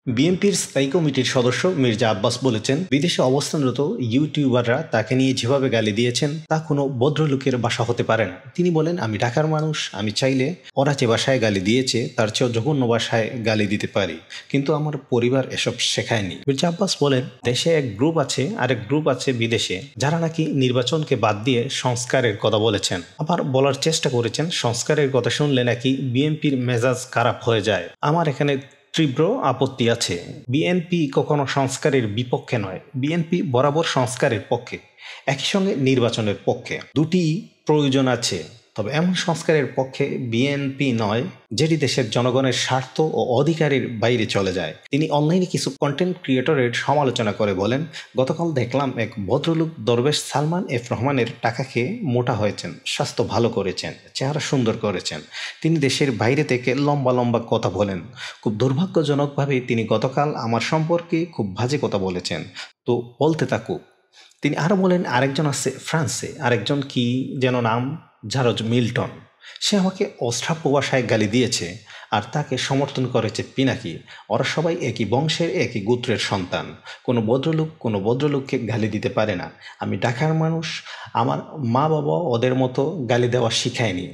বিএনপির স্থায়ী কমিটির সদস্য মির্জা আব্বাস বলেছেন, বিদেশে অবস্থানরত ইউটিউবাররা তাকে নিয়ে যেভাবে গালি দিয়েছেন তা কোনো ভদ্রলোকের ভাষা হতে পারে না। তিনি বলেন, আমি ঢাকার মানুষ, আমি চাইলে ওরা যে ভাষায় গালি দিয়েছে তার চেয়েও জঘন্য ভাষায় গালি দিতে পারি, কিন্তু আমার পরিবার এসব শেখায়নি। মির্জা আব্বাস বলেন, দেশে এক গ্রুপ আছে, আরেক গ্রুপ আছে বিদেশে, যারা নাকি নির্বাচনকে বাদ দিয়ে সংস্কারের কথা বলেছেন। আবার বলার চেষ্টা করেছেন সংস্কারের কথা শুনলে নাকি বিএনপির মেজাজ খারাপ হয়ে যায়। আমার এখানে তীব্র আপত্তি আছে। বিএনপি কখনো সংস্কারের বিপক্ষে নয়, বিএনপি বরাবর সংস্কারের পক্ষে, একই সঙ্গে নির্বাচনের পক্ষে। দুটি প্রয়োজন আছে, তবে এমন সংস্কারের পক্ষে বিএনপি নয় যেটি দেশের জনগণের স্বার্থ ও অধিকারের বাইরে চলে যায়। তিনি অনলাইনে কিছু কন্টেন্ট ক্রিয়েটরের সমালোচনা করে বলেন, গতকাল দেখলাম এক ভদ্রলোক দরবেশ সালমান এফ রহমানের টাকা খেয়ে মোটা হয়েছেন, স্বাস্থ্য ভালো করেছেন, চেহারা সুন্দর করেছেন, তিনি দেশের বাইরে থেকে লম্বা লম্বা কথা বলেন। খুব দুর্ভাগ্যজনকভাবে তিনি গতকাল আমার সম্পর্কে খুব বাজে কথা বলেছেন, তো বলতে থাকুক। তিনি আরও বলেন, আরেকজন আছে ফ্রান্সে, আরেকজন কি যেন নাম, জারজ মিল্টন, সে আমাকে অশ্রাব্য ভাষায় গালি দিয়েছে আর তাকে সমর্থন করেছে পিনাকি। ওরা সবাই একই বংশের, একই গোত্রের সন্তান। কোনো ভদ্রলোককে গালি দিতে পারে না। আমি ঢাকার মানুষ, আমার মা বাবা ওদের মতো গালি দেওয়া শিখায়নি।